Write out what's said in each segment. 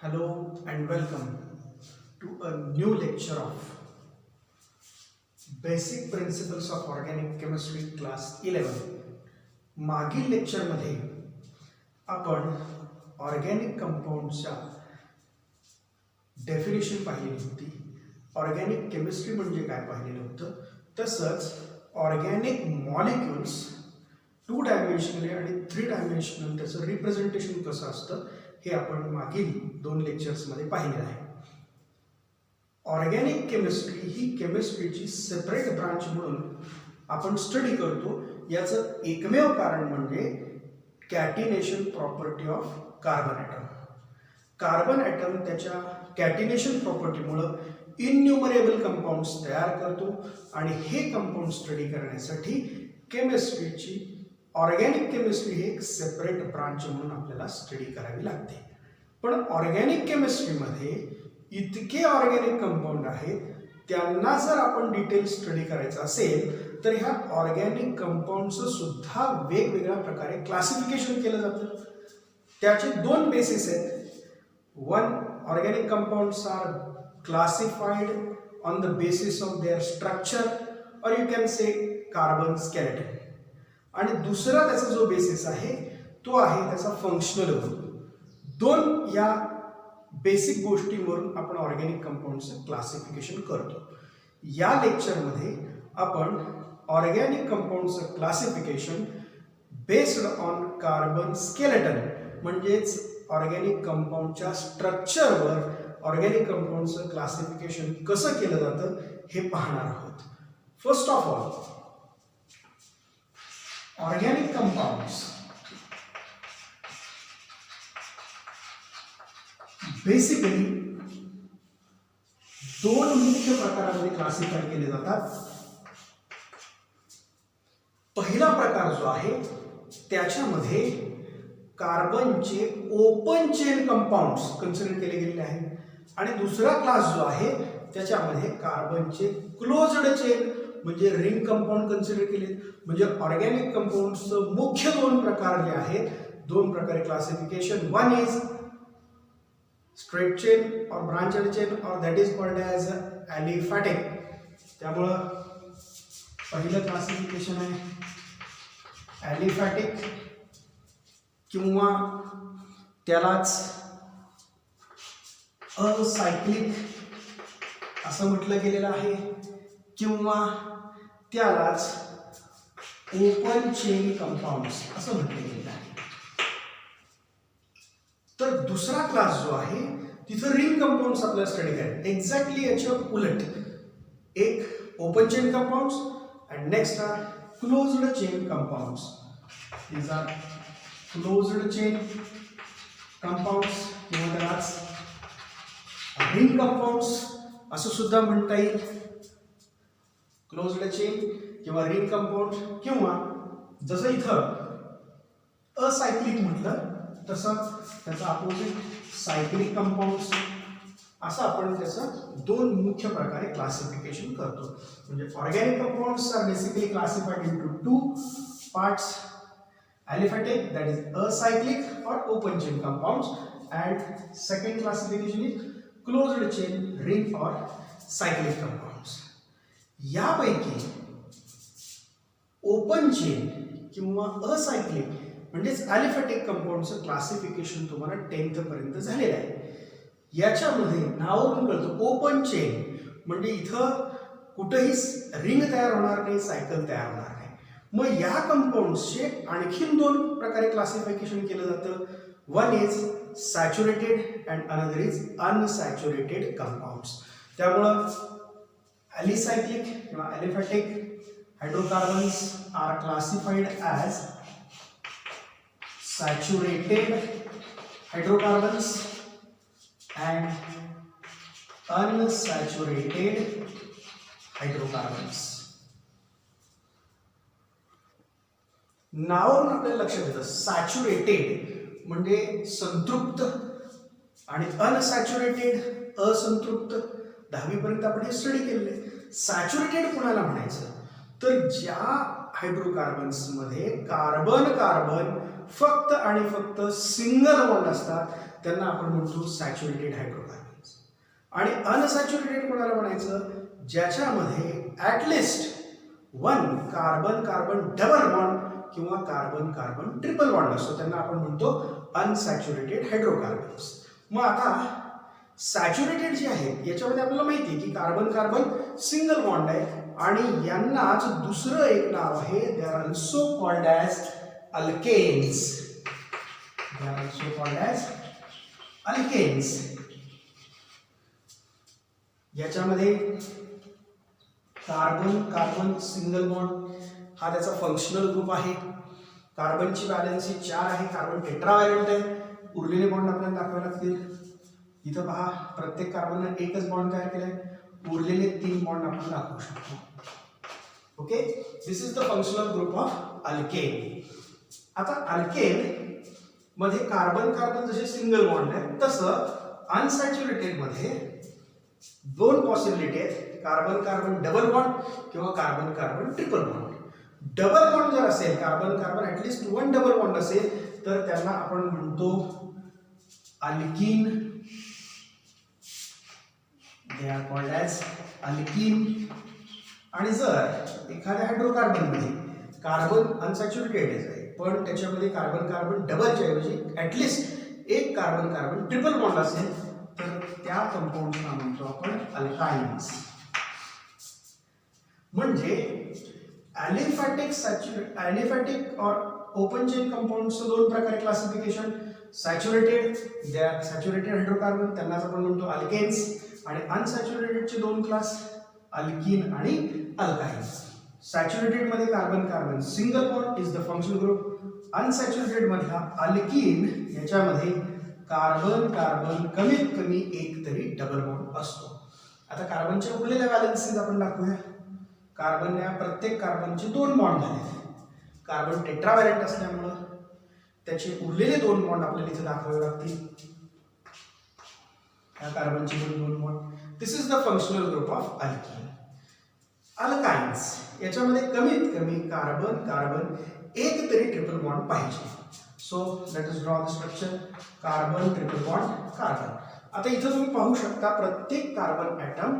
Hello and welcome to a new lecture of Basic Principles of Organic Chemistry Class 11. मागील लेक्चरमध्ये आपण organic कंपाऊंडच्या definition पाहिलेली होती. Organic chemistry म्हणजे काय पाहिलेलं होतं. तसंच ऑर्गॅनिक मॉलिक्युल्स 2 डायमेन्शनल आणि 3 डायमेन्शनल त्याचं रिप्रेझेंटेशन कसं असतं हे आपण मागील 2 लेक्चर्समध्ये पाहिलेलं आहे. ऑर्गॅनिक केमिस्ट्री ही केमिस्ट्रीची सेपरेट ब्रांच म्हणून आपण स्टडी करतो. याचं एकमेव कारण म्हणजे catenation property of carbon atom. Carbon atom त्याच्या कॅटिनेशन प्रॉपर्टीमुळं इन्युमरेबल कंपाऊंड्स तयार करतो आणि हे कंपाऊंड स्टडी करण्यासाठी केमिस्ट्रीची ऑर्गॅनिक केमिस्ट्री ही एक सेपरेट ब्रांच म्हणून आपल्याला स्टडी करावी लागते. पण ऑर्गॅनिक केमिस्ट्रीमध्ये इतके ऑर्गॅनिक कंपाऊंड आहेत, त्यांना जर आपण डिटेल स्टडी करायचं असेल तर ह्या ऑर्गॅनिक कंपाऊंडचं सुद्धा वेगवेगळ्या प्रकारे क्लासिफिकेशन केलं जातं. त्याचे 2 बेसिस आहेत. One, organic compounds are classified on the basis of their structure or you can say carbon skeleton. आणि दुसरा त्याचा जो बेसिस आहे तो आहे त्याचा फंक्शनल ग्रुप. 2 या बेसिक गोष्टींवरून आपण ऑर्गॅनिक कंपाऊंडचं क्लासिफिकेशन करतो. या लेक्चरमध्ये आपण ऑर्गॅनिक कंपाऊंडचं classification based on carbon skeleton म्हणजेच ऑर्गॅनिक कंपाऊंडच्या स्ट्रक्चरवर ऑर्गॅनिक कंपाऊंडचं क्लासिफिकेशन कसं केलं जातं हे पाहणार आहोत. First of all, organic compounds basically 2 मुख्य प्रकारांमध्ये क्लासिफाय केले जातात. पहिला प्रकार जो आहे त्याच्यामध्ये कार्बनचे ओपन चेन कंपाऊंड्स कन्सिडर केले गेलेले आहेत आणि दुसरा क्लास जो आहे त्याच्यामध्ये कार्बनचे क्लोज्ड चेन म्हणजे रिंग कंपाऊंड कन्सिडर केले. म्हणजे ऑर्गॅनिक कंपाऊंड्सचं मुख्य 2 प्रकार जे आहेत, 2 प्रकारे classification. One is straight chain और ब्रांचेड चेन और that is called as aliphatic. त्यामुळं पहिलं क्लासिफिकेशन आहे एलिफॅटिक किंवा त्यालाच असायक्लिक असं म्हटलं गेलेलं आहे किंवा त्यालाच ओपन चेन कंपाऊंड्स असं म्हटलं गेलेलं आहे. तर दुसरा क्लास जो आहे तिथं रिंग कंपाऊंड्स आपल्याला स्टडी करायचे. एक्झॅक्टली याच्या उलट, एक open chain compounds and next are closed chain compounds. These are closed chain compounds किंवा त्यालाच रिंग कंपाऊंड्स असं सुद्धा म्हणता येईल. क्लोज्ड चेन किंवा रिंग कंपाऊंड किंवा जसं इथं असायक्लिक म्हटलं तसं त्याचा अपोजिट सायक्लिक कंपाऊंड्स असं आपण त्याचं 2 मुख्य प्रकारे क्लासिफिकेशन करतो. म्हणजे organic compounds are basically classified into 2 parts. Aliphatic that is acyclic or open chain compounds, and second classification is closed chain ring or cyclic compounds. यापैकी ओपन चेन किंवा असायक्लिक म्हणजेच एलिफॅटिक कंपाऊंडचं क्लासिफिकेशन तुम्हाला 10th पर्यंत झालेलं आहे. याच्यामध्ये नावावरून कळतं ओपन चेन म्हणजे इथं कुठेही रिंग तयार होणार नाही, सायकल तयार होणार नाही. मग या कंपाऊंड्सचे आणखीन 2 प्रकारे क्लासिफिकेशन केलं जातं. One is saturated and another is unsaturated compounds. त्यामुळं एलिसायक्लिक किंवा aliphatic hydrocarbons are classified as saturated hydrocarbons and unsaturated hydrocarbons. नावावरून आपल्याला लक्षात येतं सॅच्युरेटेड म्हणजे संतृप्त आणि अनसॅच्युरेटेड असंतृप्त. 10वी पर्यंत आपण हे स्टडी केलेले. सॅच्युरेटेड कोणाला म्हणायचं तर ज्या हायड्रोकार्बन्समध्ये कार्बन कार्बन फक्त आणि फक्त सिंगल बॉन्ड असतात त्यांना आपण म्हणतो सॅच्युरेटेड हायड्रोकार्बन्स. आणि अनसॅच्युरेटेड कोणाला म्हणायचं, ज्याच्यामध्ये at least one carbon carbon double bond किंवा कार्बन कार्बन ट्रिपल बॉन्ड असतो, त्यांना आपण म्हणतो अनसॅच्युरेटेड हायड्रोकार्बन्स. मग आता सॅच्युरेटेड जे आहेत याच्यामध्ये आपल्याला माहिती आहे की कार्बन कार्बन सिंगल बॉन्ड आहे आणि यांनाच दुसरं एक नाव आहे, they are also called as alkanes. They are also called as alkanes. याच्यामध्ये कार्बन कार्बन सिंगल बॉन्ड हा त्याचा फंक्शनल ग्रुप आहे. कार्बनची व्हॅलेन्सी 4 आहे, कार्बन टेट्राव्हॅलेंट आहे. उरलेले बॉन्ड आपल्याला दाखवावे लागतील. इथं पहा, प्रत्येक कार्बनने एकच बॉन्ड तयार केलाय, उरलेले 3 बॉन्ड आपण दाखवू शकतो. Okay, this is the functional group of alkane. आता अल्केन मध्ये कार्बन कार्बन जसे सिंगल बॉन्ड आहे तसं अनसॅच्युरेटेड मध्ये 2 पॉसिबिलिटी आहेत, कार्बन कार्बन डबल बॉन्ड किंवा carbon carbon triple bond. Double bond जर असेल, carbon carbon at least 1 double bond असेल तर त्यांना आपण म्हणतो alkyne. They are called as alkyne. आणि जर एखाद्या हायड्रोकार्बन मध्ये कार्बन अनसॅच्युरेटेड आहे पण त्याच्यामध्ये कार्बन कार्बन डबलच्या ऐवजी ऍटलिस्ट एक कार्बन कार्बन ट्रिपल बॉन्ड असेल तर त्या कंपाऊंडला म्हणतो आपण अल्काइन्स. म्हणजे ॲलिफॅटिक और ओपन चेन कंपाऊंडचं 2 प्रकारे classification. Saturated, they are saturated hydrocarbon, त्यांनाच आपण म्हणतो अल्केन्स. आणि अनसॅच्युरेटेडचे 2 क्लास, अल्कीन आणि अल्काइन. सॅच्युरेटेड मध्ये carbon carbon single bond is the functional group. Unsaturated मधला अल्कीन याच्यामध्ये कार्बन कार्बन कमीत कमी एक तरी डबल बॉन्ड असतो. आता कार्बनच्या उरलेल्या व्हॅलेन्सीज आपण दाखवूया. कार्बनने प्रत्येक कार्बनचे 2 बॉन्ड झाले. कार्बन टेट्राव्हॅलेंट असल्यामुळं त्याचे उरलेले 2 बॉन्ड आपल्याला इथे दाखवावे लागतील. या कार्बनचे 2 bond. This is the functional group of alkyne. Alkynes याच्यामध्ये कमीत कमी कार्बन कार्बन एक तरी ट्रिपल बॉन्ड पाहिजे. So let us draw the structure. Carbon triple bond carbon. आता इथं तुम्ही पाहू शकता प्रत्येक कार्बन ॲटम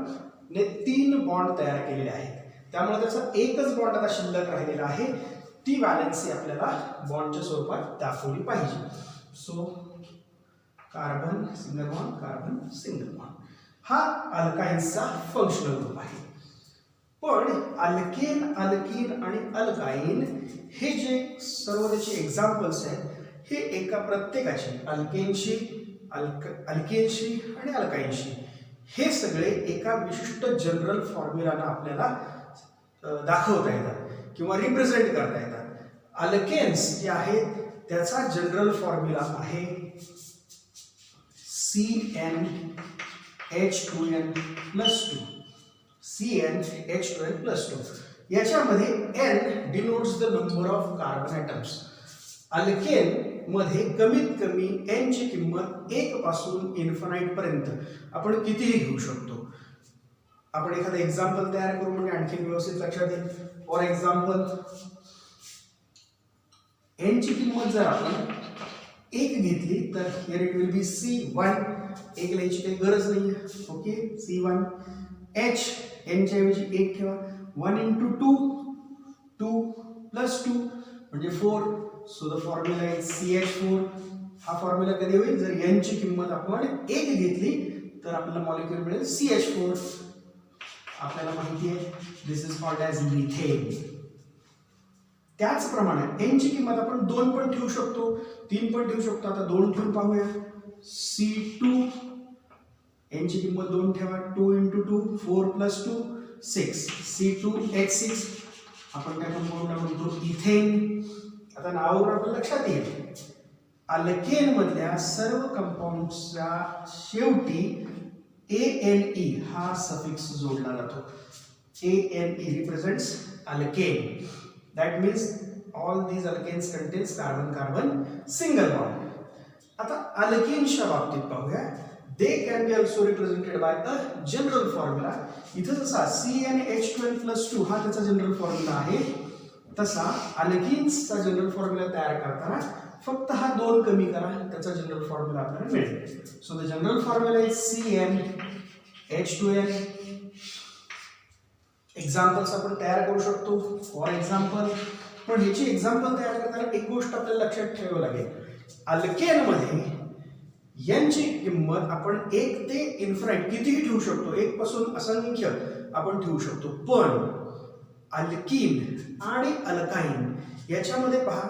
ने 3 बॉन्ड तयार केलेले आहेत, त्यामुळे त्याचा एकच बॉन्ड आता शिल्लक राहिलेला आहे. ती व्हॅलेन्सी आपल्याला बॉन्डच्या स्वरूपात दाखवली पाहिजे. So carbon single bond carbon single bond हा अल्काइन्सचा फंक्शनल ग्रुप आहे. पण अल्केन अल्कीन आणि अल्काइन हे जे सर्व त्याचे एक्झाम्पल्स आहेत हे एका प्रत्येकाची अल्केनशी अल्केनशी आणि अल्काइनशी हे सगळे एका विशिष्ट जनरल फॉर्म्युलानं आपल्याला दाखवता येतात किंवा रिप्रेझेंट करता येतात. अल्केन्स जे आहेत त्याचा जनरल फॉर्म्युला आहे CnH2n+2. CnH2n+2. याच्यामध्ये n denotes the number of carbon atoms. Alkane मध्ये कमीत कमी n ची किंमत 1 पासून इन्फानाइट पर्यंत आपण कितीही घेऊ शकतो. आपण एखादं एक्झाम्पल तयार करू म्हणजे आणखी व्यवस्थित लक्षात येईल. फॉर एक्झाम्पल n ची किंमत जर आपण 1 घेतली तर here it will be C1. 1 लिहायची काही गरज नाही. Okay, C1. H n च्या ऐवजी 1 ठेवा. 1 × 2 + 2 म्हणजे 4. So the formula is CH4. हा फॉर्म्युला कधी होईल जर n ची किंमत आपण 1 घेतली तर आपल्याला मॉलिक्युल मिळेल CH4. आपल्याला माहिती आहे दिस इज कॉल्ड ॲज मिथेन. त्याचप्रमाणे n ची किंमत आपण 2 पण ठेवू शकतो, 3 पण ठेवू शकतो. आता 2 ठेवून पाहूया. C2. n ची किंमत 2 ठेवा. 2 × 2 4 + 2 6. C2H6. आपण त्या कंपाऊंडला म्हणतो इथेन. आता नावावरून आपल्या लक्षात येईल अल्केन मधल्या सर्व कंपाऊंडच्या शेवटी ANE हा सफिक्स जोडला जातो. ANE represents alkane. That means all these alkanes contains carbon carbon single bond. आता अल्केनच्या बाबतीत पाहूया. They can be also represented by a general formula. इथं जसा CnH2n+2 हा त्याचा जनरल फॉर्म्युला आहे तसा अल्केन्सचा जनरल फॉर्म्युला तयार करताना फक्त हा 2 कमी करा, त्याचा जनरल फॉर्म्युला आपल्याला मिळेल. So the general formula is CnH2n. Examples आपण तयार करू शकतो. फॉर एक्झाम्पल, पण ह्याची एक्झाम्पल तयार करताना एक गोष्ट आपल्याला लक्षात ठेवावी लागेल. अल्केनमध्ये n ची किंमत आपण 1 ते इन्फिनिट कितीही ठेवू शकतो, 1 पासून असंख्य आपण ठेवू शकतो. पण अल्कीन आणि अल्काइन याच्यामध्ये पहा,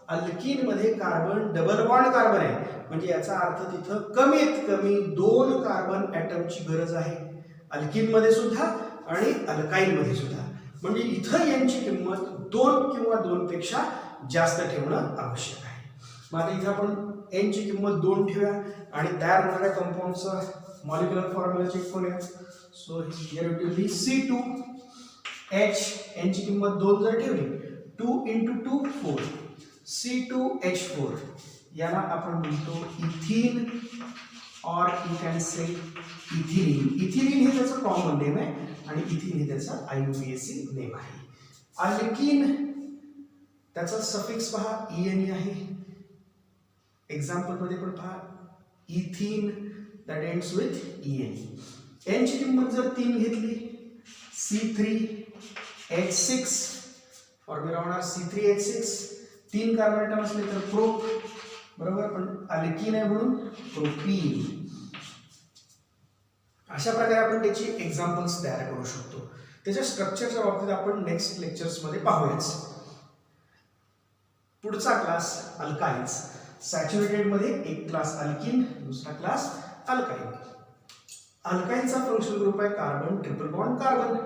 अल्कीन मध्ये कार्बन डबल बॉन्ड कार्बन आहे, म्हणजे याचा अर्थ तिथं कमीत कमी 2 कार्बन ॲटमची गरज आहे, अल्कीन मध्ये सुद्धा आणि अल्काइन मध्ये सुद्धा. म्हणजे इथं यांची किंमत 2 किंवा 2 पेक्षा जास्त ठेवणं आवश्यक आहे. मग आता इथं आपण n ची किंमत 2 ठेवूया आणि तयार होणाऱ्या कंपाऊंडचा मॉलिक्युलर फॉर्म्युला चेक करूया. So here it will be C2H, n ची किंमत 2 जर ठेवली, 2 × 2 4, C2H4, याला आपण म्हणतो इथीन, और you can say ethylene. Ethylene हे त्याचं कॉमन नेम आहे आणि इथिन हे त्याचा IUPAC नेम आहे. अल्कीन त्याचा सफिक्स पहा ENE आहे. एक्झाम्पल मध्ये पण पहा इथिन that ends with ENE. n ची किंमत जर 3 घेतली, C3H6, फॉर्म्युला होणार C3H6. 3 कार्बन ॲटम असले तर प्रोप, बरोबर, पण अल्कीन आहे म्हणून प्रोपीन. अशा प्रकारे आपण त्याची एक्झाम्पल्स तयार करू शकतो. त्याच्या स्ट्रक्चरच्या बाबतीत आपण नेक्स्ट लेक्चर्समध्ये पाहूयाच. पुढचा क्लास अल्काइन्स. सॅच्युरेटेड मध्ये एक क्लास अल्कीन, दुसरा क्लास अल्काइन. अल्काइनचा फंक्शनल ग्रुप आहे कार्बन ट्रिपल बॉन्ड कार्बन,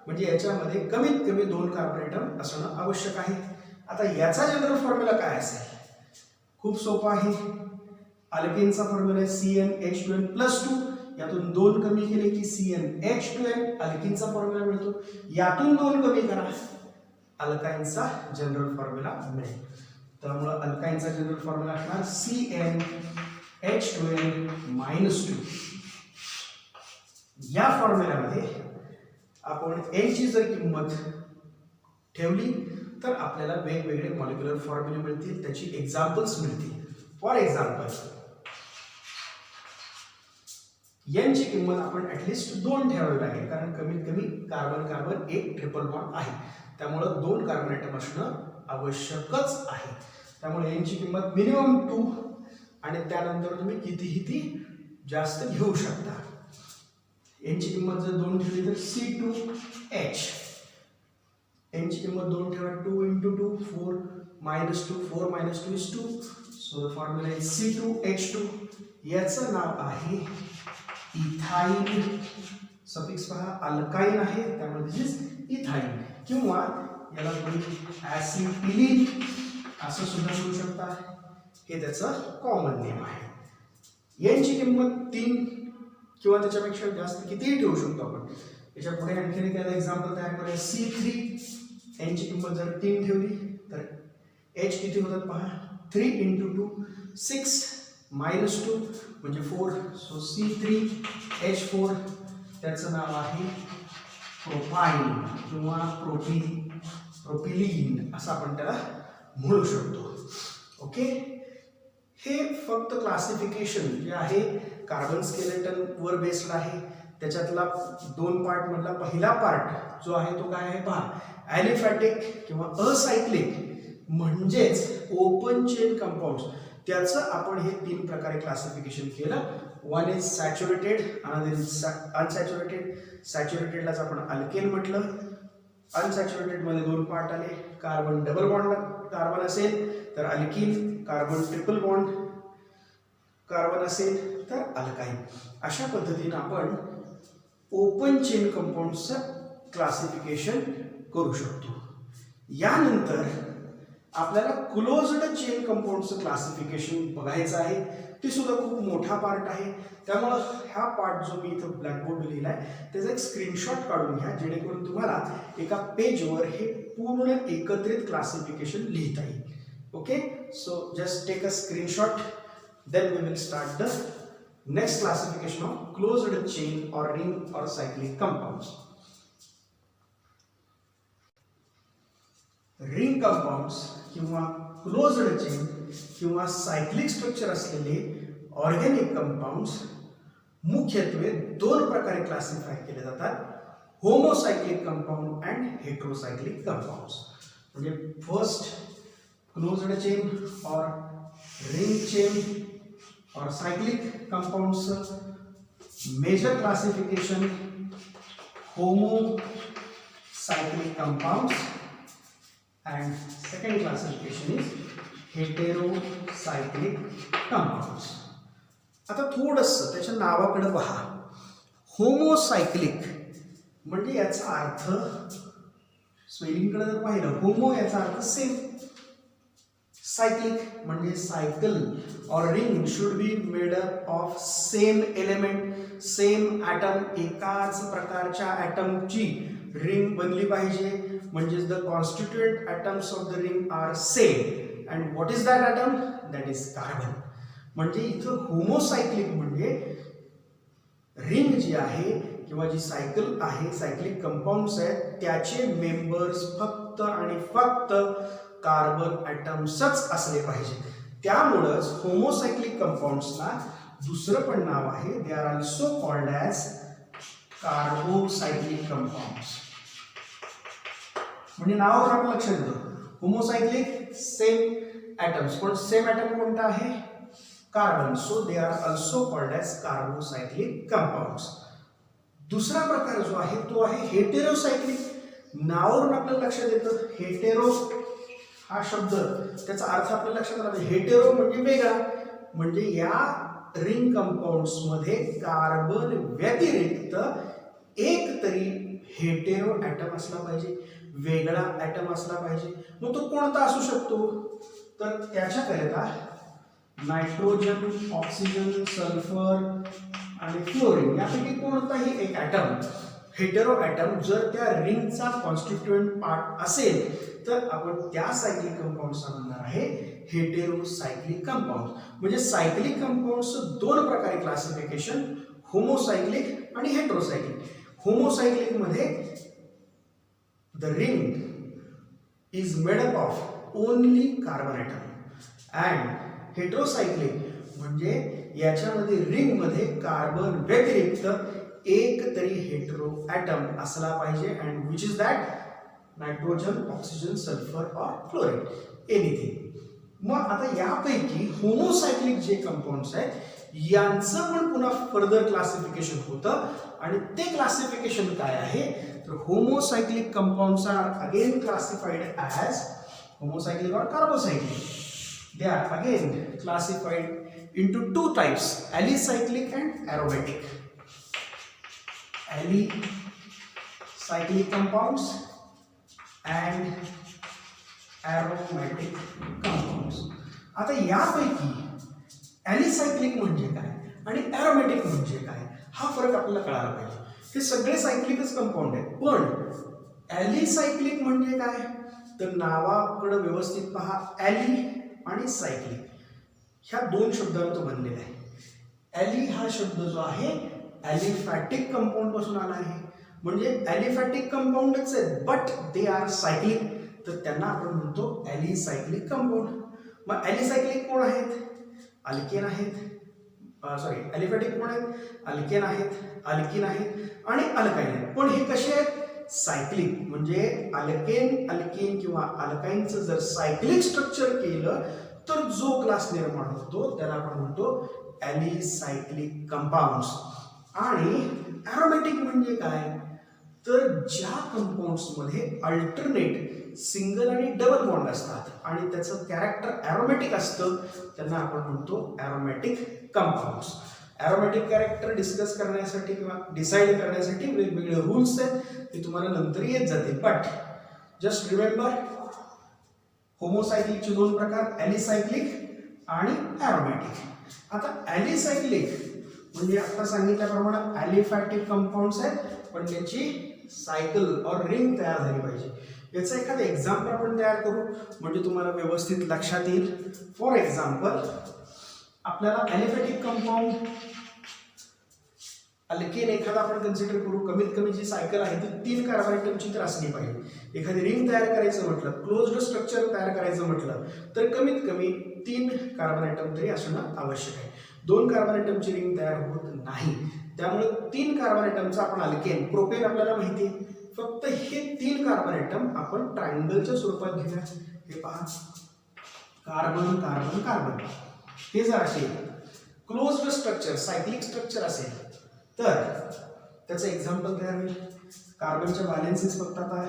म्हणजे याच्यामध्ये कमीत कमी 2 कार्बन ॲटम असणं आवश्यक आहे. आता याचा जनरल फॉर्म्युला काय असेल? खूप सोपा आहे. अल्केनचा फॉर्म्युला आहे CnH2n+2. यातून 2 कमी केले की CnH2n, अल्केनचा फॉर्म्युला मिळतो. यातून 2 कमी करा, अल्काइनचा जनरल फॉर्म्युला मिळेल. त्यामुळे अल्काइनचा जनरल फॉर्म्युला असणार CnH2n-2. या फॉर्म्युल्यामध्ये आपण n ची जर किंमत ठेवली तर आपल्याला वेगवेगळे मॉलिक्युलर फॉर्म्युले मिळतील, त्याची एक्झाम्पल्स मिळतील. फॉर एक्झाम्पल, n ची किंमत आपण ऍटलिस्ट 2 ठेवावी लागेल, कारण कमीत कमी कार्बन कार्बन एक ट्रिपल बॉन्ड आहे, त्यामुळे 2 कार्बन ॲटम असणं आवश्यकच आहे. त्यामुळे n ची किंमत मिनिमम 2 आणि त्यानंतर तुम्ही कितीही ती जास्त घेऊ शकता. n ची किंमत जर 2 ठेवली तर C2H, n ची किंमत 2 ठेवा, 2 × 2 4, -2, 4 - 2 is 2. So the formula is C2H2. याचं नाव आहे इथाइन. सफिक्स पहा अल्काइन आहे, त्यामुळे दिस इज इथाइन, किंवा याला तुम्ही ॲसिटिलीन असं सुद्धा म्हणू शकता. हे त्याचं कॉमन नेम आहे. n ची किंमत 3 किंवा त्याच्यापेक्षा जास्त कितीही ठेवू शकतो आपण. याच्या पुढे आणखीन एक एक्झाम्पल तयार करूया. C3, n ची किंमत जर 3 ठेवली तर h किती होतात पहा, 3 × 2 6 -2 म्हणजे 4. सो C3H4, त्याचं नाव आहे प्रोपाइन किंवा प्रोपिलीन असं आपण त्याला म्हणू शकतो. ओके, हे फक्त क्लासिफिकेशन जे आहे कार्बन स्केलेटन वर बेस्ड आहे. त्याच्यातला 2 पार्ट मधला पहिला पार्ट जो आहे तो काय आहे पहा, ॲलिफॅटिक किंवा असायक्लिक म्हणजेच ओपन चेन कंपाऊंड्स. त्याचं आपण हे 3 प्रकारे क्लासिफिकेशन केलं. One is saturated, another is unsaturated. सॅच्युरेटेडलाच आपण अल्केन म्हटलं. अनसॅच्युरेटेड मध्ये 2 पार्ट आले. कार्बन डबल बॉन्ड कार्बन असेल तर alkyne, carbon triple bond carbon असेल तर अल्काइन. अशा पद्धतीने आपण ओपन चेन कंपाऊंड्सचं क्लासिफिकेशन करू शकतो. यानंतर आपल्याला क्लोज्ड चेन कंपाऊंडचं क्लासिफिकेशन बघायचं आहे. ते सुद्धा खूप मोठा पार्ट आहे. त्यामुळं हा पार्ट जो मी इथं ब्लॅकबोर्ड लिहिला आहे त्याचा एक स्क्रीनशॉट काढून घ्या, जेणेकरून तुम्हाला एका पेजवर हे पूर्ण एकत्रित क्लासिफिकेशन लिहिता येईल. Okay, so just take a screenshot, then we will start the next classification of closed chain or ring or cyclic compounds. Ring compounds किंवा closed chain किंवा सायक्लिक स्ट्रक्चर असलेले ऑर्गॅनिक कंपाऊंड्स मुख्यत्वे दोन प्रकारे क्लासिफाय केले जातात, homocyclic compound and heterocyclic compounds. म्हणजे first closed chain और रिंग चेन और cyclic compounds major classification homocyclic compounds and second classification is heterocyclic compounds. आता थोडंसं त्याच्या नावाकडे पहा. होमोसायक्लिक म्हणजे याचा अर्थ स्पेलिंगकडे जर पाहिलं, होमो याचा अर्थ सेम, सायक्लिक म्हणजे सायकल और ring should be made up of same element, same atom, एकाच प्रकारच्या ॲटमची रिंग बनली पाहिजे. म्हणजे the constituent atoms of the ring are same and what is that atom? That is carbon. म्हणजे इथं होमोसायक्लिक म्हणजे रिंग जी आहे किंवा जी सायकल आहे, सायक्लिक कंपाऊंड्स आहेत, त्याचे मेंबर्स फक्त आणि फक्त कार्बन ॲटम्सच असले पाहिजे. त्यामुळंच होमोसायक्लिक कंपाऊंड्सला दुसरं पण नाव आहे, they are also called as carbocyclic compounds. म्हणजे नावावर आपण लक्षात येतो, होमोसायक्लिक सेम ॲटम्स, पण सेम ॲटम कोणता आहे? Carbon. So they are also called as carbocyclic compounds. दुसरा प्रकार जो आहे तो आहे हेटेरोसायक्लिक. नावावरून आपल्याला लक्षात येतं, हेटेरो हा शब्द त्याचा अर्थ आपल्याला लक्षात आला. हेटेरो म्हणजे वेगळा, म्हणजे या रिंग कंपाऊंड्स मध्ये कार्बन व्यतिरिक्त एक तरी हेटेरो ॲटम असला पाहिजे, वेगळा ॲटम असला पाहिजे. मग तो कोणता असू शकतो? तर त्याच्याकरिता नायट्रोजन, ऑक्सिजन, सल्फर आणि फ्लोरीन यापैकी कोणताही एक ॲटम, हेटेरो ॲटम जर त्या रिंगचा कॉन्स्टिट्युएंट पार्ट असेल तर आपण त्या सायक्लिक कंपाऊंड्सला म्हणणार आहे हेटेरोसायक्लिक कंपाऊंड. म्हणजे सायक्लिक कंपाऊंड्सचं दोन प्रकारे क्लासिफिकेशन, होमोसायक्लिक आणि हेटेरोसायक्लिक. होमोसायक्लिक मध्ये the ring is made up of only carbon atom and heterocyclic म्हणजे याच्यामध्ये रिंग मध्ये कार्बन व्यतिरिक्त एक तरी हेटेरो ॲटम असला पाहिजे and which is that nitrogen, oxygen, sulphur और फ्लोरीन, एनिथिंग. मग आता यापैकी होमोसायक्लिक जे कंपाऊंड्स आहेत यांचं पण पुन्हा फर्दर क्लासिफिकेशन होतं आणि ते क्लासिफिकेशन काय आहे? तर homocyclic compounds are again classified as homocyclic or carbocyclic. They are again classified into two types, alicyclic and aromatic. Alicyclic compounds and aromatic compounds. आता यापैकी ॲलिसायक्लिक म्हणजे काय आणि ॲरोमॅटिक म्हणजे काय हा फरक आपल्याला कळायला पाहिजे. हे सगळे सायक्लिकच कंपाऊंड आहेत, पण ॲलिसायक्लिक म्हणजे काय? तर नावाकडे व्यवस्थित पहा, ॲली आणि सायक्लिक ह्या दोन शब्दांवर तो बनलेला आहे. ॲली हा शब्द जो आहे ॲलिफॅटिक कंपाऊंड पासून आला आहे. म्हणजे ॲलिफॅटिक कंपाऊंडच आहेत बट दे आर सायक्लिक, तर त्यांना आपण म्हणतो ॲलिसायक्लिक कंपाऊंड. मग ॲलिसायक्लिक कोण आहेत? अल्केन आहेत, सॉरी ॲलिफॅटिक कोण आहेत? अल्केन आहेत, अल्किन आहेत आणि अल्काइन आहेत. पण हे कसे आहेत? सायक्लिक. म्हणजे अल्केन, अल्किन किंवा अल्काइनचं जर सायक्लिक स्ट्रक्चर केलं तर जो क्लास निर्माण होतो त्याला आपण म्हणतो ॲलिसायक्लिक कंपाऊंड्स. आणि ॲरोमॅटिक म्हणजे काय? तर ज्या कंपाऊंड्समध्ये अल्टरनेट सिंगल आणि डबल बॉन्ड असतात आणि त्याचं कॅरेक्टर ॲरोमॅटिक असतं त्यांना आपण म्हणतो aromatic compounds. Aromatic character discuss करण्यासाठी किंवा डिसाईड करण्यासाठी वेगवेगळे रूल्स आहेत, ते तुम्हाला नंतर येत जातील. बट जस्ट रिमेंबर, होमोसायक्लिकचे दोन प्रकार, ॲलिसायक्लिक आणि ॲरोमॅटिक. आता ॲलिसायक्लिक म्हणजे आता सांगितल्याप्रमाणे ॲलिफॅटिक कंपाऊंड्स आहेत पण त्याची सायकल और रिंग तयार झाली पाहिजे. याचं एखादं एक्झाम्पल आपण तयार करू म्हणजे तुम्हाला व्यवस्थित लक्षात येईल. फॉर एक्झाम्पल, आपल्याला ॲलिफॅटिक कंपाऊंड अल्केन एखादा आपण कन्सिडर करू. कमीत कमी जी सायकल आहे ती 3 कार्बन ॲटमची तर असली पाहिजे. एखादी रिंग तयार करायचं म्हटलं, क्लोज्ड स्ट्रक्चर तयार करायचं म्हटलं तर कमीत कमी 3 कार्बन ॲटम तरी असणं आवश्यक आहे. 2 कार्बन ॲटमची रिंग तयार होत नाही. त्यामुळे 3 कार्बन ॲटमचा आपण अल्केन, प्रोपेन आपल्याला माहिती आहे. फक्त हे 3 कार्बन ॲटम आपण ट्रायंगलच्या स्वरूपात घेऊया. हे पहा, कार्बन कार्बन कार्बन. हे जर असे क्लोज्ड स्ट्रक्चर, सायक्लिक स्ट्रक्चर असेल तर त्याचं एक्झाम्पल तयार होईल. कार्बनच्या व्हॅलेन्सीज फक्त आता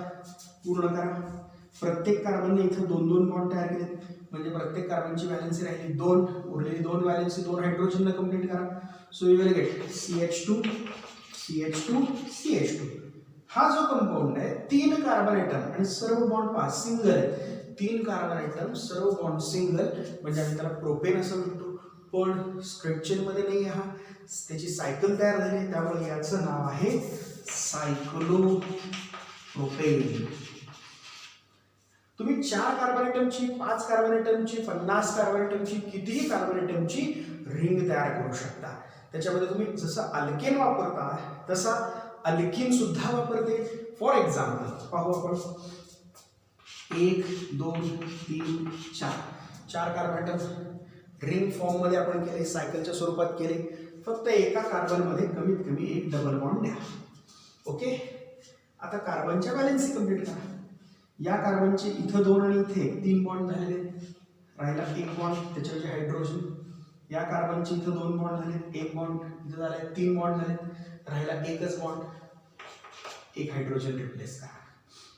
पूर्ण करा. प्रत्येक कार्बनने इथं 2-2 बॉन्ड तयार केलेत, म्हणजे प्रत्येक कार्बनची व्हॅलेन्सी राहिली 2, उरलेली 2 व्हॅलेन्सी 2 हायड्रोजनला कंप्लीट करा. So you will gate CH2 CH2 CH2. हा जो कंपाऊंड आहे 3 कार्बन ॲटम आणि सर्व बॉन्ड पहा सिंगल आहेत. 3 कार्बन ॲटम सर्व बॉन्ड सिंगल, म्हणजे आम्ही त्याला प्रोपेन असं म्हणतो. पण स्ट्रेट चेन मध्ये नाही, हा त्याची सायकल तयार झाली, त्यामुळे याचं नाव आहे सायक्लोप्रोपेन. तुम्ही 4 कार्बन ॲटमची, 5 कार्बन ॲटमची, 50 कार्बन ॲटमची, कितीही कार्बन ॲटमची रिंग तयार करू शकता. त्याच्यामध्ये तुम्ही जसं अल्केन वापरता तसा अल्किन सुद्धा वापरते. फॉर एक्झाम्पल पाहू आपण. 1 2 3 4 4 कार्बन ॲटम रिंग फॉर्म मध्ये आपण केले, सायकलच्या स्वरूपात केले. फक्त एका कार्बन मध्ये कमीत कमी एक डबल बॉन्ड द्या. ओके, आता कार्बनच्या व्हॅलेन्सी कंप्लीट करा. या कार्बनचे इथं 2 आणि इथे 3 बॉन्ड झालेले, राहिला 1 बॉन्ड, त्याच्यावरचे हायड्रोजन. या कार्बनचे इथं 2 बॉन्ड झाले, 1 बॉन्ड इथं झाले, 3 बॉन्ड झाले, राहिला एकच बॉन्ड, 1 हायड्रोजन रिप्लेस करा.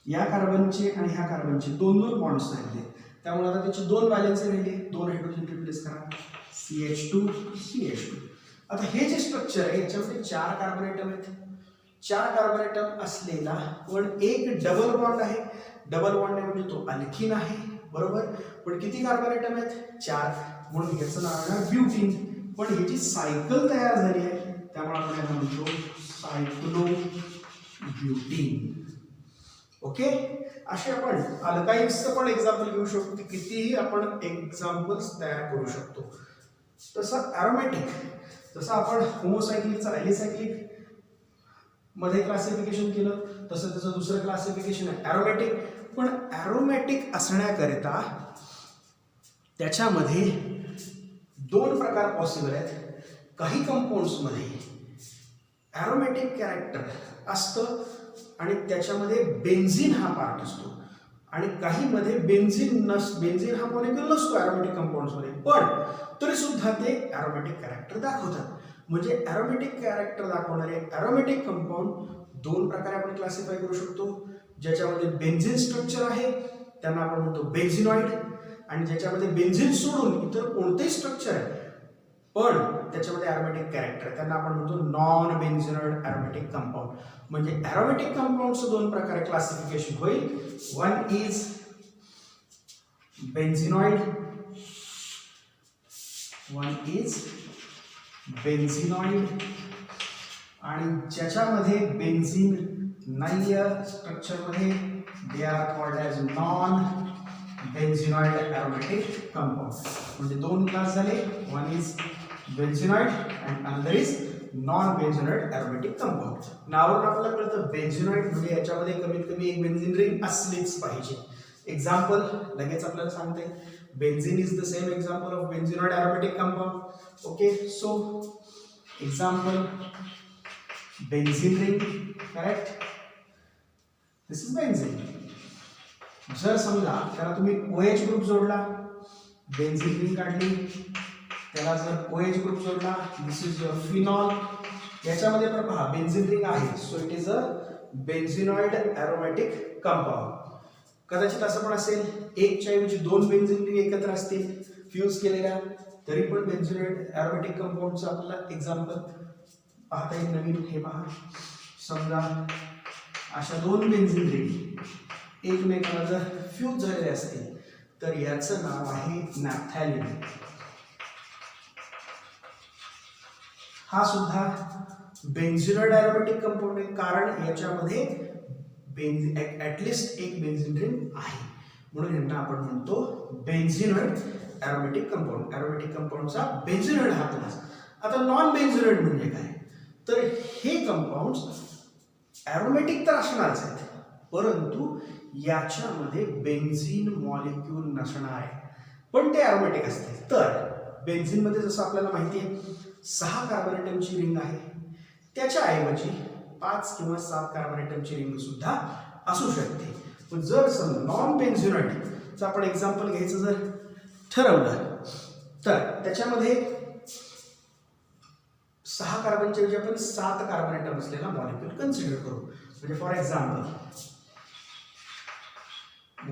या कार्बनचे आणि ह्या कार्बनचे 2-2 बॉन्ड्स राहिले, त्यामुळे आता त्याची 2 व्हॅलेन्सी राहिली, 2 हायड्रोजन रिप्लेस करा. CH2 CH2. आता हे जे स्ट्रक्चर आहे याच्यामध्ये 4 कार्बन ॲटम आहेत. 4 कार्बन ॲटम असलेला पण एक डबल बॉन्ड आहे. डबल बॉन्ड आहे म्हणजे तो अल्किन आहे, बरोबर. पण किती कार्बन ॲटम आहेत? 4, म्हणून याचं नाव आहे ब्युटीन. पण ह्याची सायकल तयार झाली आहे, त्यामुळे आपण याला म्हणतो सायक्लोब्युटीन. ओके, असे आपण अल्काइन्सचं पण एक्झाम्पल घेऊ शकतो. कितीही आपण एक्झाम्पल्स तयार करू शकतो. तसं ॲरोमॅटिक, जसं आपण होमोसायक्लिकचं ॲलिसायक्लिक मध्ये क्लासिफिकेशन केलं, तसं त्याचं दुसरं क्लासिफिकेशन आहे ॲरोमॅटिक. पण ॲरोमॅटिक असण्याकरिता त्याच्यामध्ये 2 प्रकार पॉसिबल आहेत. काही कंपाऊंड्समध्ये ॲरोमॅटिक कॅरेक्टर असतं आणि त्याच्यामध्ये बेन्झिन हा पार्ट असतो, आणि काही मध्ये बेन्झिन हा मॉलिक्यूल नसतो ॲरोमॅटिक कंपाऊंड्समध्ये, पण तरी सुद्धा ते ॲरोमॅटिक कॅरेक्टर दाखवतात. म्हणजे ॲरोमॅटिक कॅरेक्टर दाखवणारे ॲरोमॅटिक कंपाऊंड 2 प्रकारे आपण क्लासिफाय करू शकतो. ज्याच्यामध्ये बेन्झिन स्ट्रक्चर आहे त्यांना आपण म्हणतो बेन्झिनॉइड, आणि ज्याच्यामध्ये बेन्झिन सोडून इतर कोणतेही स्ट्रक्चर आहे पण त्याच्यामध्ये ॲरोमॅटिक कॅरेक्टर, त्यांना आपण म्हणतो नॉन बेन्झिनॉइड ॲरोमॅटिक कंपाऊंड. म्हणजे ॲरोमॅटिक कंपाऊंडचं 2 प्रकारे क्लासिफिकेशन होईल. One is benzenoid, one is benzenoid, आणि ज्याच्यामध्ये बेन्झिन नाहीये स्ट्रक्चरमध्ये they are called as non benzenoid aromatic compound. म्हणजे 2 क्लास झाले, one is benzenoid and another is non benzenoid aromatic compound. नावावरून आपल्याला कळतं बेन्झिनॉइड म्हणजे याच्यामध्ये कमीत कमी एक बेन्झिन रिंग असलीच पाहिजे. एक्झाम्पल लगेच आपल्याला सांगता येईल. Benzene is the same example of benzenoid aromatic compound. Okay, so example benzene ring, correct. This is benzene. जर समजा त्याला तुम्ही OH ग्रुप जोडला, बेन्झिन रिंग काढली, त्याला जर OH ग्रुप जोडला, दिस इज युअर फिनॉल. याच्यामध्ये पण पहा बेन्झिन रिंग आहे, so it is a benzenoid aromatic compound. कदाचित असं पण असेल 1च्या ऐवजी 2 बेन्झिन रिंग एकत्र असतील फ्यूज केलेल्या, तरी पण बेन्झिनॉइड ॲरोमॅटिक कंपाऊंडचं आपल्याला एक्झाम्पल पाहता येईल. नवीन हे पहा, समजा अशा 2 बेन्झिन रिंग एकमेकांना जर फ्यूज झालेले असतील तर याचं नाव आहे नॅफ्थॅलिन. हा सुद्धा बेन्झिनॉइड ॲरोमॅटिक कंपाऊंड आहे, कारण याच्यामध्ये ॲटलिस्ट एक बेन्झिन रिंग आहे, म्हणून यांना आपण म्हणतो बेन्झिनॉइड ॲरोमॅटिक कंपाऊंड. ॲरोमॅटिक कंपाऊंडचा बेन्झिनॉइड हा क्लास. आता नॉन बेन्झिनॉइड म्हणजे काय, तर हे कंपाऊंड्स ॲरोमॅटिक तर असणारच आहेत, परंतु याच्यामध्ये बेन्झिन मॉलिक्यूल नसणार आहे. पण ते ॲरोमॅटिक असते. तर बेन्झिनमध्ये जसं आपल्याला माहिती आहे 6 कार्बन ॲटमची रिंग आहे, त्याच्याऐवजी 5 किंवा 7 कार्बन ॲटमची रिंग सुद्धा असू शकते. पण जर समजा नॉन बेन्झिनॉइडचं आपण एक्झाम्पल घ्यायचं जर ठरवलं तर त्याच्यामध्ये 6 कार्बनच्या ऐवजी आपण 7 कार्बन ॲटम असलेला मॉलिक्यूल कन्सिडर करू. म्हणजे फॉर एक्झाम्पल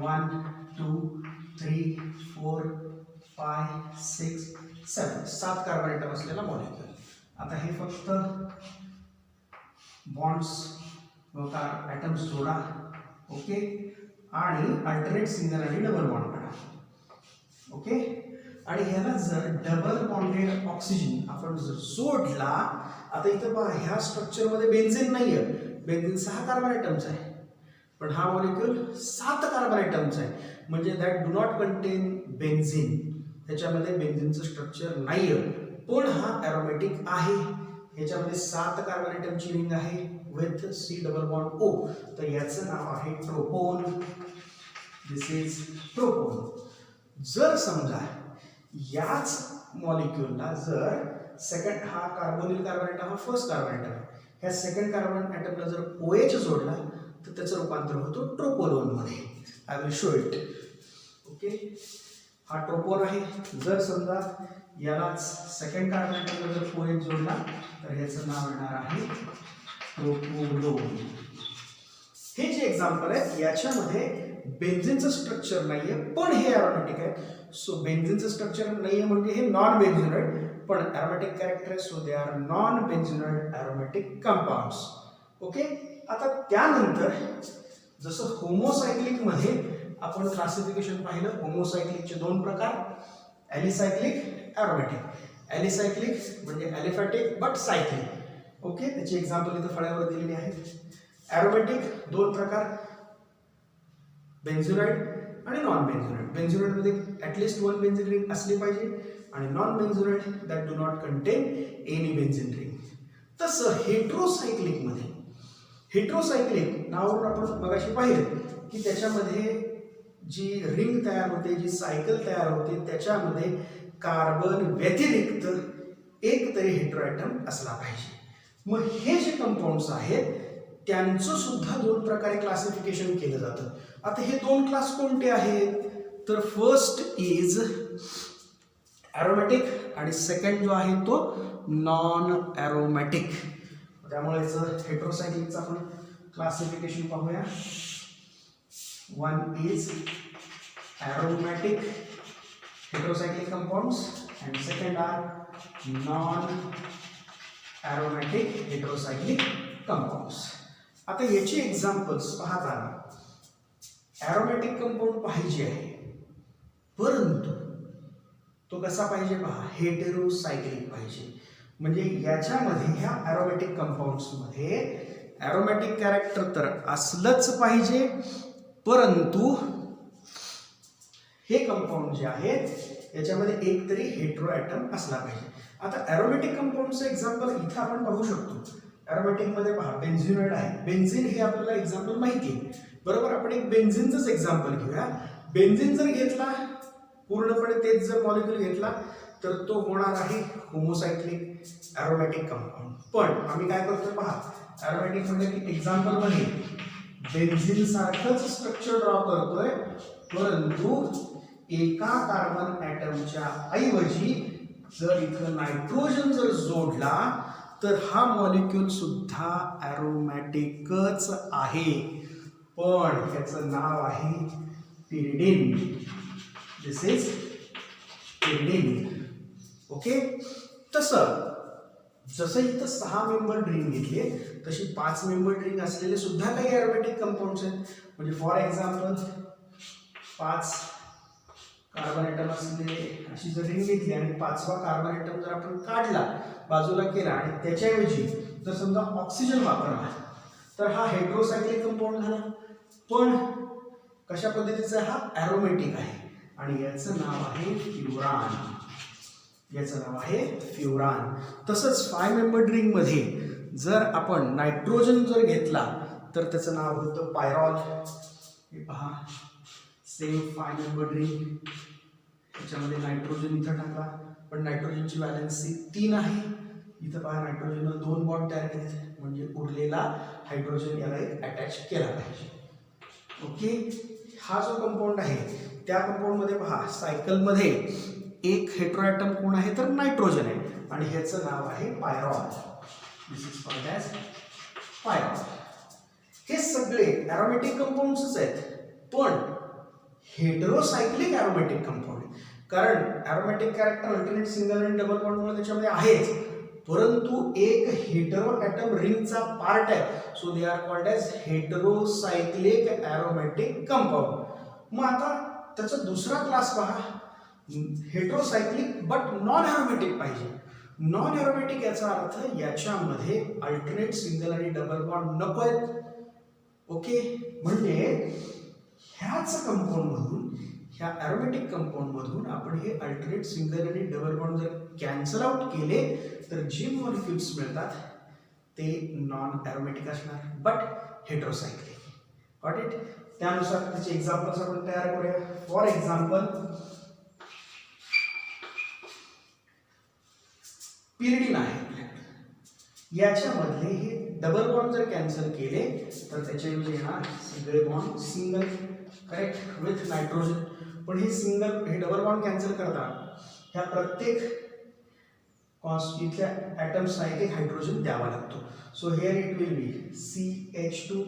1 2 3 4 5 6 7 7 कार्बन ॲटम असलेला मॉलिक्यूल. आता हे फक्त बॉन्ड्स ॲटम्स जोडा, ओके, आणि अल्टरनेट सिंगल आणि डबल बॉन्ड काढा, ओके. आणि ह्याला जर डबल बॉन्डेड ऑक्सिजन आपण जर जोडला, आता इथं पहा ह्या स्ट्रक्चरमध्ये बेन्झिन नाही आहे, बेन्झिन 6 कार्बन ॲटमचा आहे, पण हा मॉलिक्यूल 7 कार्बन ॲटमचा आहे, म्हणजे that do not content benzene. त्याच्यामध्ये बेन्झिनचं स्ट्रक्चर नाही आहे, पण हा ॲरोमॅटिक आहे. ह्याच्यामध्ये 7 कार्बन ॲटमची रिंग आहे with C double bond O. तर याचं नाव आहे ट्रोपोन. दिस इज ट्रोपोन. जर समजा याच मॉलिक्यूलला जर सेकंड हा कार्बोनिल कार्बन ॲटम हा फर्स्ट कार्बन ॲटम आहे, ह्या सेकंड कार्बन ॲटमला जर OH जोडला तर त्याचं रूपांतर होतो ट्रोपोलोनमध्ये. I will show it. Okay, हा ट्रोपोन आहे. जर समजा यालाच सेकंड कार्बन ॲटमला जर OH जोडला तर ह्याचं नाव येणार आहे ट्रोपोलोन. हे जे एक्झाम्पल आहे याच्यामध्ये बेन्झिनचं स्ट्रक्चर नाहीये, पण हे ॲरोमॅटिक आहे. सो बेन्झिनचं स्ट्रक्चर नाहीये म्हणजे हे नॉन बेन्झिनॉइड, पण ॲरोमॅटिक कॅरेक्टर आहे. So they are non benzenoid aromatic compounds. Okay. आता त्यानंतर जसं होमोसायक्लिकमध्ये आपण क्लासिफिकेशन पाहिलं, होमोसायक्लिकचे 2 प्रकार, ॲलिसायक्लिक, ॲरोमॅटिक. ॲलिसायक्लिक म्हणजे ॲलिफॅटिक बट सायक्लिक. ओके, त्याची एक्झाम्पल इथं फळ्यावर दिलेली आहे. ॲरोमॅटिक 2 प्रकार, बेन्झिनॉइड आणि नॉन बेन्झिनॉइड. बेन्झिनॉइडमध्ये ॲटलिस्ट 1 बेन्झिन रिंग असली पाहिजे, आणि non benzenoid that do not contain any benzene ring. तसं हेट्रोसायक्लिकमध्ये, हेट्रोसायक्लिक नावावरून आपण मगाशी पाहिलं की त्याच्यामध्ये जी रिंग तयार होते, जी सायकल तयार होते, त्याच्यामध्ये कार्बन व्यतिरिक्त एक तरी हेट्रोॲटम असला पाहिजे. मग हे जे कंपाऊंड्स आहेत त्यांचं सुद्धा 2 प्रकारे क्लासिफिकेशन केलं जातं. आता हे 2 क्लास कोणते आहेत? तर फर्स्ट इज ॲरोमॅटिक आणि सेकंड जो आहे तो नॉन ॲरोमॅटिक. त्यामुळे याचं हेट्रोसायक्लिकचं आपण क्लासिफिकेशन पाहूया. 1 is aromatic heterocyclic compounds and second are non aromatic heterocyclic compounds. आता याची एक्झाम्पल्स पाहताना ॲरोमॅटिक कंपाऊंड पाहिजे आहे, परंतु तो कसा पाहिजे पहा, हेटेरोसायक्लिक पाहिजे. म्हणजे याच्यामध्ये ह्या ॲरोमॅटिक कंपाऊंड्समध्ये ॲरोमॅटिक कॅरेक्टर तर असलंच पाहिजे, परंतु हे कंपाऊंड जे आहेत याच्यामध्ये एक तरी हेट्रोॲटम असला पाहिजे. आता ॲरोमॅटिक कंपाऊंडचं एक्झाम्पल इथं आपण पाहू शकतो. ॲरोमॅटिकमध्ये पहा बेन्झिनॉइड आहे. बेन्झिन हे आपल्याला एक्झाम्पल माहिती आहे, बरोबर. आपण एक बेन्झिनचंच एक्झाम्पल घेऊया. बेन्झिन जर घेतला पूर्णपणे तेच जर मॉलिक्यूल घेतला तर तो होणार आहे होमोसायक्लिक ॲरोमॅटिक कंपाऊंड. पण आम्ही काय करतो पहा, ॲरोमॅटिक म्हणजे एक्झाम्पलमध्ये बेन्झिन सारखंच स्ट्रक्चर ड्रॉ करतोय, परंतु एका कार्बन ॲटमच्या ऐवजी जर इथं नायट्रोजन जर जोडला तर हा मॉलिक्यूल सुद्धा ॲरोमॅटिकच आहे, पण त्याचं नाव आहे pyridine. This is pyridine. Okay. तसं जसं इथं 6 मेंबर रिंग घेतली तशी 5 मेंबर रिंग असलेले सुद्धा काही ॲरोमॅटिक कंपाऊंड्स आहेत. म्हणजे फॉर एक्झाम्पल 5 कार्बन ॲटम असलेले अशी जर रिंग घेतली आणि 5वा कार्बन ॲटम जर आपण काढला, बाजूला केला आणि त्याच्याऐवजी जर समजा ऑक्सिजन वापरला तर हा हेट्रोसायक्लिक कंपाऊंड झाला, पण कशा पद्धतीचा हा ॲरोमॅटिक आहे आणि याचं नाव आहे फ्युरान. याचं नाव आहे फ्युरान. तसंच 5 मेंबर रिंगमध्ये जर आपण नायट्रोजन जर घेतला तर त्याचं नाव होतं पायरॉल. हे पहा सेम 5 मेंबर रिंग, त्याच्यामध्ये नायट्रोजन इथं टाकला, पण नायट्रोजनची व्हॅलेन्सी 3 आहे. इथं पहा नायट्रोजननं 2 बॉन्ड तयार केले, म्हणजे उरलेला हायड्रोजन याला एक अटॅच केला पाहिजे. ओके, हा जो कंपाऊंड आहे त्या कंपाऊंडमध्ये पहा सायकलमध्ये एक हेटेरोएटम कोण आहे तर नायट्रोजन आहे, आणि ह्याचं नाव आहे pyrrole. This is called as pyrrole. हे सगळे ॲरोमॅटिक कंपाऊंड्सच आहेत, पण हेटेरोसायक्लिक ॲरोमॅटिक कंपाऊंड आहे. कारण ॲरोमॅटिक कॅरेक्टर अल्टरनेट सिंगल आणि डबल बॉन्डमुळे त्याच्यामध्ये आहेच, परंतु एक हेटेरो ॲटम रिंगचा पार्ट आहे. So they are called as heterocyclic aromatic compound. मग आता त्याचा दुसरा क्लास पहा, हेटेरोसायक्लिक बट नॉन ॲरोमॅटिक पाहिजे. नॉन ॲरोमॅटिक याचा अर्थ याच्यामध्ये अल्टरनेट सिंगल आणि डबल बॉन्ड नको आहेत. ओके, म्हणजे ह्याच कंपाऊंडमधून, ह्या ॲरोमॅटिक कंपाऊंडमधून आपण हे अल्टरनेट सिंगल आणि डबल बॉन्ड जर कॅन्सल आउट केले तर जे मॉलिक्युल्स मिळतात ते नॉन ॲरोमॅटिक असणार बट हेटेरोसायक्लिक. Got it? त्यानुसार त्याचे एक्झाम्पल्स आपण तयार करूया. फॉर एक्झाम्पल पिरिडिन आहे, याच्यामधले हे डबल बॉन्ड जर कॅन्सल केले तर त्याच्याऐवजी येणार सगळे bond single, correct, with nitrogen. पण हे सिंगल, हे डबल बॉन्ड कॅन्सल करतात ह्या प्रत्येक इथल्या ॲटम्सला एक हायड्रोजन द्यावा लागतो. So here it will be CH2,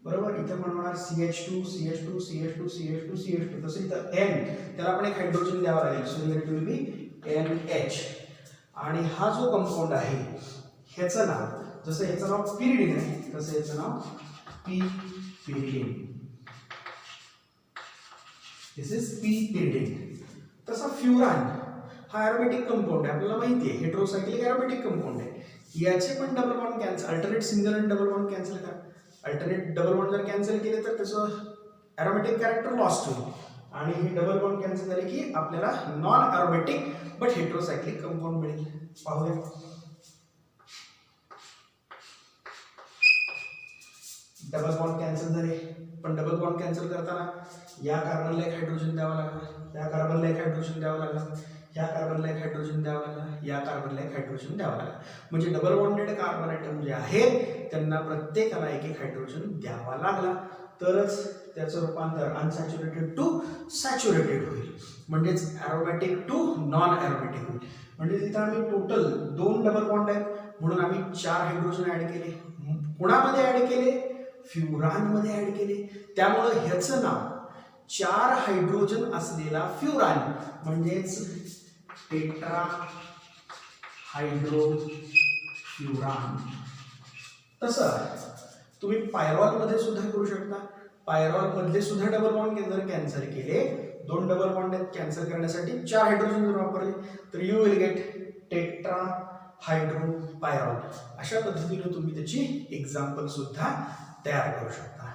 बरोबर. इथं पण होणार CH2 CH2 CH2 CH2 CH2. तसं इथं N, त्याला आपण एक हायड्रोजन द्यावा लागेल. So here it will be NH. आणि हा जो कंपाऊंड आहे ह्याचं नाव, जसं ह्याचं नाव पिरिडिन आहे तसं ह्याचं नाव पिरिडिन. This is pyridine. तसा फ्युरान हा ॲरोमॅटिक कंपाऊंड आहे, आपल्याला माहिती आहे, हेटेरोसायक्लिक ॲरोमॅटिक कंपाऊंड आहे. याचे पण double bond cancel, alternate single आणि डबल बॉन्ड कॅन्सल करा. अल्टरनेट डबल बॉन्ड जर कॅन्सल केले तर त्याचं ॲरोमॅटिक कॅरेक्टर लॉस्ट होईल, आणि हे डबल बॉन्ड कॅन्सल झाले की आपल्याला नॉन ॲरोमॅटिक बट हेटेरोसायक्लिक कंपाऊंड मिळेल. पाहूया. डबल बॉन्ड कॅन्सल झाले, पण डबल बॉन्ड कॅन्सल करताना या कार्बनला एक हायड्रोजन द्यावा लागला, या कार्बनला एक हायड्रोजन द्यावा लागला, या कार्बनला एक हायड्रोजन द्यावा लागला, या कार्बनला एक हायड्रोजन द्यावा लागला. म्हणजे डबल बॉन्डेड कार्बन ॲटम जे आहेत त्यांना प्रत्येकाला एक एक हायड्रोजन द्यावा लागला, तरच त्याचं रूपांतर अनसॅच्युरेटेड टू सॅच्युरेटेड होईल, म्हणजेच ॲरोमॅटिक टू नॉन ॲरोमॅटिक होईल. म्हणजे तिथं आम्ही टोटल 2 डबल बॉन्ड आहेत, म्हणून आम्ही 4 हायड्रोजन ॲड केले. कोणामध्ये ॲड केले? फ्युरानमध्ये ॲड केले. त्यामुळं ह्याचं नाव 4 हायड्रोजन असलेला फ्युरान, म्हणजेच टेट्रा हायड्रो फ्युरान. तसं तुम्ही पायरॉलमध्ये सुद्धा करू शकता. पायरॉलमधले सुद्धा डबल बॉन्ड जर कॅन्सल केले, 2 डबल बॉन्ड कॅन्सल करण्यासाठी 4 हायड्रोजन जर वापरले तर you will gate tetra hydro pyrrole. अशा पद्धतीने तुम्ही त्याची एक्झाम्पल सुद्धा तयार करू शकता.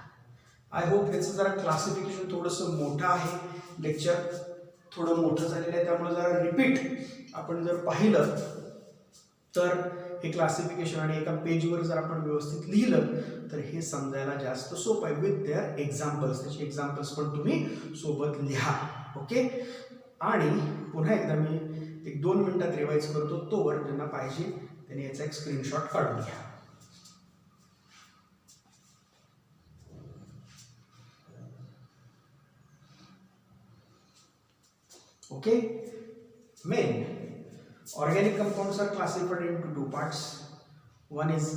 आय होप याचं जरा क्लासिफिकेशन थोडंसं मोठं आहे, लेक्चर थोडं मोठं झालेलं आहे, त्यामुळे जरा रिपीट आपण जर पाहिलं तर हे क्लासिफिकेशन आणि एका पेजवर जर आपण व्यवस्थित लिहिलं तर हे समजायला जास्त सोपं आहे. विथ देअर एक्झाम्पल्स, त्याचे एक्झाम्पल्स पण तुम्ही सोबत लिहा. ओके, आणि पुन्हा एकदा मी 1-2 मिनिटात रिवाइज करतो, तोवर ज्यांना पाहिजे त्यांनी याचा एक स्क्रीनशॉट काढून घ्या. Okay, main organic compounds are classified into 2 parts. One is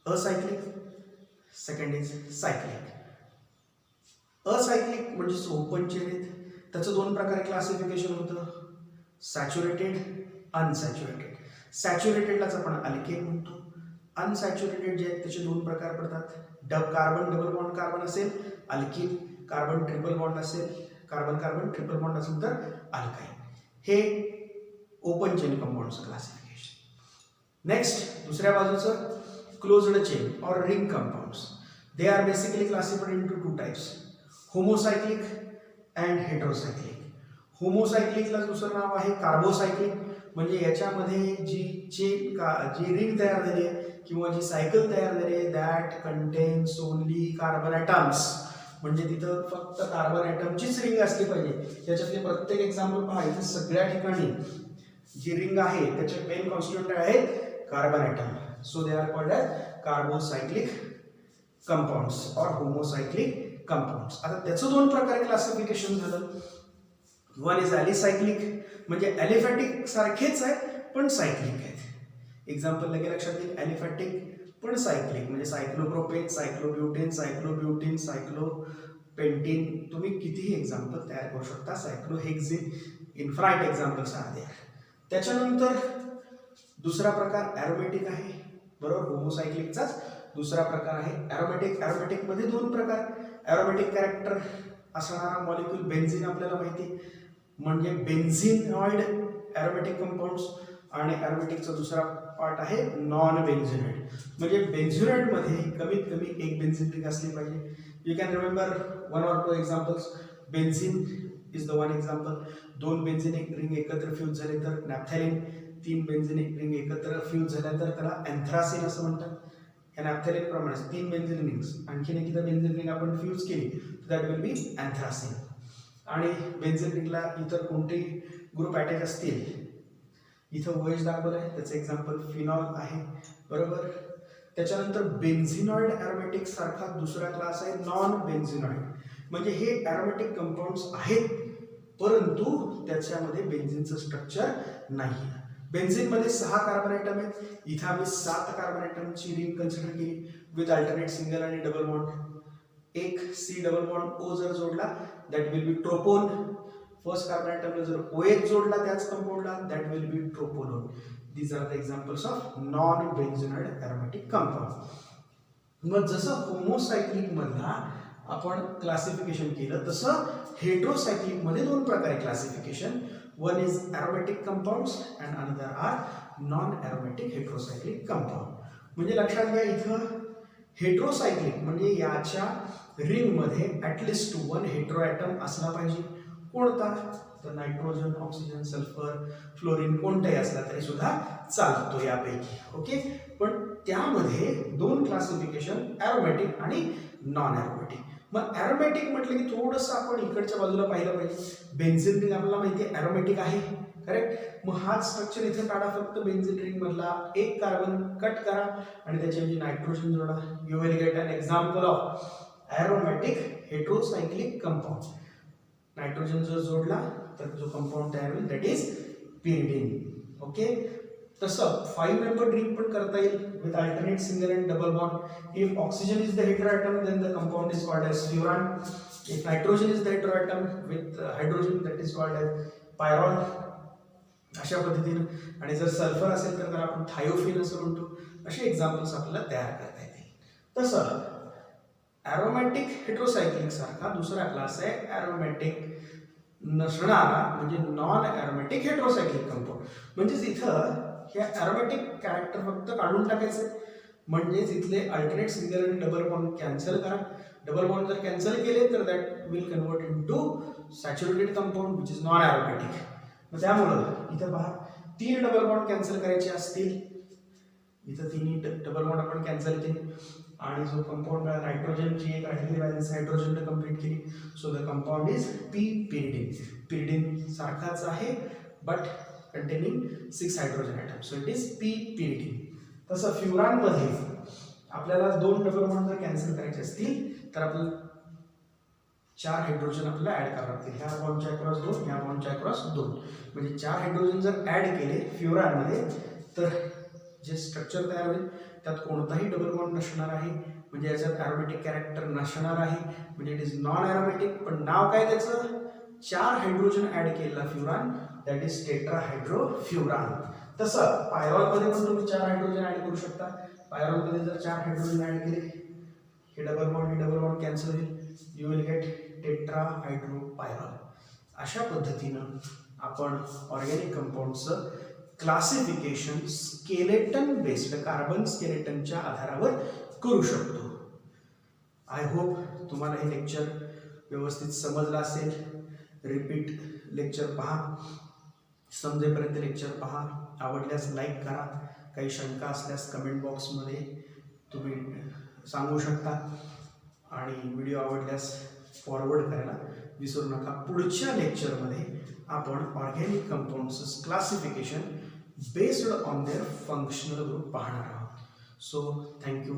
acyclic, second is cyclic. Acyclic म्हणजे ओपन चेन आहेत, त्याचं 2 प्रकारे क्लासिफिकेशन होतं, सॅच्युरेटेड, अनसॅच्युरेटेड. सॅच्युरेटेडलाच आपण अल्केन म्हणतो. अनसॅच्युरेटेड जे आहेत त्याचे 2 प्रकार पडतात. कार्बन डबल बॉन्ड कार्बन असेल अल्किन, कार्बन ट्रिपल बॉन्ड असेल, कार्बन कार्बन ट्रिपल बॉन्ड असेल तर अल्काइन. हे ओपन चेन कंपाऊंडचं क्लासिफिकेशन. नेक्स्ट दुसऱ्या बाजूचं क्लोज्ड चेन और ring compounds. They are basically classified into 2 types, homocyclic and heterocyclic. होमोसायक्लिकला दुसरं नाव आहे कार्बोसायक्लिक. म्हणजे याच्यामध्ये जी रिंग तयार झाली आहे किंवा जी सायकल तयार झाली आहे that contains only carbon atoms. म्हणजे तिथं फक्त कार्बन ॲटमचीच रिंग असली पाहिजे. त्याच्यातले प्रत्येक एक्झाम्पल पहा, इथे सगळ्या ठिकाणी जी रिंग आहे त्याचे मेन कॉन्स्टिट्यूएंट आहेत carbon atom. So they are called as carbocyclic compounds or homocyclic compounds. आता त्याचं दोन प्रकारे क्लासिफिकेशन झालं. वन इज ॲलिसायक्लिक, म्हणजे ॲलिफॅटिक सारखेच आहेत पण सायक्लिक आहेत. एक्झाम्पल लगे लक्षात येईल. ॲलिफॅटिक पण सायक्लिक, म्हणजे सायक्लोप्रोपेन, सायक्लोब्युटेन, सायक्लोब्युटीन, सायक्लोपेंटीन, तुम्ही कितीही एक्झाम्पल तयार करू शकता. सायक्लोहेक्झिन, इन्फ्राइट एक्झाम्पल्स आहेत. त्याच्यानंतर दुसरा प्रकार ॲरोमॅटिक आहे, बरोबर. होमोसायक्लिकचाच दुसरा प्रकार आहे ॲरोमॅटिक. ॲरोमॅटिकमध्ये दोन प्रकार. ॲरोमॅटिक कॅरेक्टर असणारा मॉलिक्यूल बेन्झिन आपल्याला माहिती, म्हणजे बेन्झिनॉइड ॲरोमॅटिक कंपाऊंड्स. आणि ॲरोमॅटिकचा दुसरा पार्ट आहे नॉन बेन्झिनॉइड, म्हणजे बेन्झिनॉइडमध्ये कमीत कमी एक बेन्झिन रिंग असली पाहिजे. You can remember one or to examples. Benzene is the one example. दोन बेन्झिन रिंग एकत्र फ्यूज झाले तर नॅफ्थॅलिन, तीन बेन्झिन रिंग एकत्र फ्यूज झाल्या तर त्याला अँथ्रासिन असं म्हणतात. या नॅफ्थॅलिन प्रमाणे तीन बेन्झिन रिंग्स आणखीन एकदा बेन्झिन रिंग आपण फ्यूज केली तर दॅट विल बी अँथ्रासिन. आणि बेन्झिन रिंगला इतर कोणतेही ग्रुप अटॅच असतील, इथं OH दाखवलं आहे, त्याचं एक्झाम्पल फिनॉल आहे, बरोबर. त्याच्यानंतर बेन्झिनॉइड ॲरोमॅटिक सारखा दुसरा क्लास आहे नॉन बेन्झिनॉइड, म्हणजे हे ॲरोमॅटिक कंपाऊंड्स आहेत परंतु त्याच्यामध्ये बेन्झिनचं स्ट्रक्चर नाही. बेन्झिनमध्ये 6 कार्बन ॲटम आहेत. इथं आम्ही 7 कार्बन ॲटमची रिंग कन्सिडर केली विथ अल्टरनेट सिंगल आणि डबल बॉन्ड. एक C डबल बॉन्ड O जर जोडला that will be tropone. First carbon ॲटमला जर OH जोडला त्याच कंपाऊंडला that will be tropolone. These are the examples of non benzenoid aromatic compound. मग जसं होमोसायक्लिक मधला आपण क्लासिफिकेशन केलं तसं हेट्रोसायक्लिक मध्ये दोन प्रकारे classification. One is aromatic compounds and another are non aromatic heterocyclic compound. म्हणजे लक्षात घ्या, इथं हेट्रोसायक्लिक म्हणजे याच्या रिंगमध्ये ॲटलिस्ट 1 हेट्रो ॲटम असला पाहिजे. कोणता? तर नायट्रोजन, ऑक्सिजन, सल्फर, फ्लोरीन कोणताही असला तरी सुद्धा चालतो यापैकी. ओके. पण त्यामध्ये दोन क्लासिफिकेशन ॲरोमॅटिक आणि नॉन ॲरोमॅटिक. मग ॲरोमॅटिक म्हटलं की थोडंसं आपण इकडच्या बाजूला पाहिलं पाहिजे. बेन्झिन रिंग आपल्याला माहिती आहे ॲरोमॅटिक आहे, करेक्ट. मग हाच स्ट्रक्चर इथे काढा. फक्त बेन्झिन रिंग मधला एक कार्बन कट करा आणि त्याच्याऐवजी नायट्रोजन जोडा. You will get an example of aromatic heterocyclic compound. Nitrogen जर जोडला तर जो कंपाऊंड तयार होईल दॅट इज पिरिडीन. ओके. तसं 5 मेंबर रिंग पण करता येईल with alternate single and double bond. If oxygen is the hetero atom then the compound is called as furan. If nitrogen is the hetero atom with hydrogen that is called as pyrrole. अशा पद्धतीने. आणि जर sulphur असेल तर त्याला आपण thiophene असं म्हणतो. असे एक्झाम्पल्स आपल्याला तयार करता येतील. तसं ॲरोमॅटिक हेट्रोसायक्लिक सारखा दुसरा क्लास आहे ॲरोमॅटिक नसणारा म्हणजे नॉन ॲरोमॅटिक हेट्रोसायक्लिक कंपाऊंड. म्हणजेच इथं हे ॲरोमॅटिक कॅरेक्टर फक्त काढून टाकायचं, म्हणजे तिथले अल्टरनेट सिंगल आणि डबल बॉन्ड कॅन्सल करा. डबल बॉन्ड जर कॅन्सल केले तर that will convert into saturated compound which is non aromatic. मग त्यामुळं इथं पहा 3 डबल बॉन्ड कॅन्सल करायचे असतील, इथं 3 डबल बॉन्ड आपण कॅन्सल केले आणि जो कंपाऊंड नायट्रोजनची एक राहिलेली बॅलन्स नायट्रोजनने कंप्लीट केली. So the compound is pyridine. Pyridine सारखाच आहे but containing 6 hydrogen atoms. So it is p-pyridine. तसं फ्युरानमध्ये आपल्याला 2 डबल बॉन्ड जर कॅन्सल करायचे असतील तर आपल्याला 4 हायड्रोजन आपल्याला ऍड करावे लागतील. ह्या बॉन्डच्या अक्रॉस 2, ह्या बॉन्डच्या अक्रॉस 2, म्हणजे 4 हायड्रोजन जर ऍड केले फ्युरानमध्ये तर जे स्ट्रक्चर तयार होईल त्यात कोणताही डबल बॉन्ड नसणार आहे, म्हणजे याच्यात ॲरोमॅटिक कॅरेक्टर नसणार आहे, म्हणजे इट इज नॉन ॲरोमॅटिक. पण नाव काय त्याचं? 4 हायड्रोजन ऍड केलेला फ्युरान दॅट इज टेट्राहायड्रोफ्युरान. तसं पायरॉलमध्ये पण तुम्ही 4 हायड्रोजन ऍड करू शकता. पायरॉलमध्ये जर 4 हायड्रोजन ऍड केले, हे डबल बॉन्ड कॅन्सल होईल, यू विल गेट टेट्राहायड्रोपायरॉल. अशा पद्धतीनं आपण ऑर्गॅनिक कंपाऊंडचं क्लासिफिकेशन स्केलेटन बेस्ड कार्बन स्केलेटनच्या आधारावर करू शकतो. आय होप तुम्हाला हे लेक्चर व्यवस्थित समजलं असेल. रिपीट लेक्चर पहा, समजेपर्यंत लेक्चर पहा. आवडल्यास लाईक करा. काही शंका असल्यास कमेंट बॉक्समध्ये तुम्ही सांगू शकता. आणि व्हिडिओ आवडल्यास फॉरवर्ड करायला विसरू नका. पुढच्या लेक्चरमध्ये आपण organic compounds classification based on their functional group पाहणार आहोत. So thank you.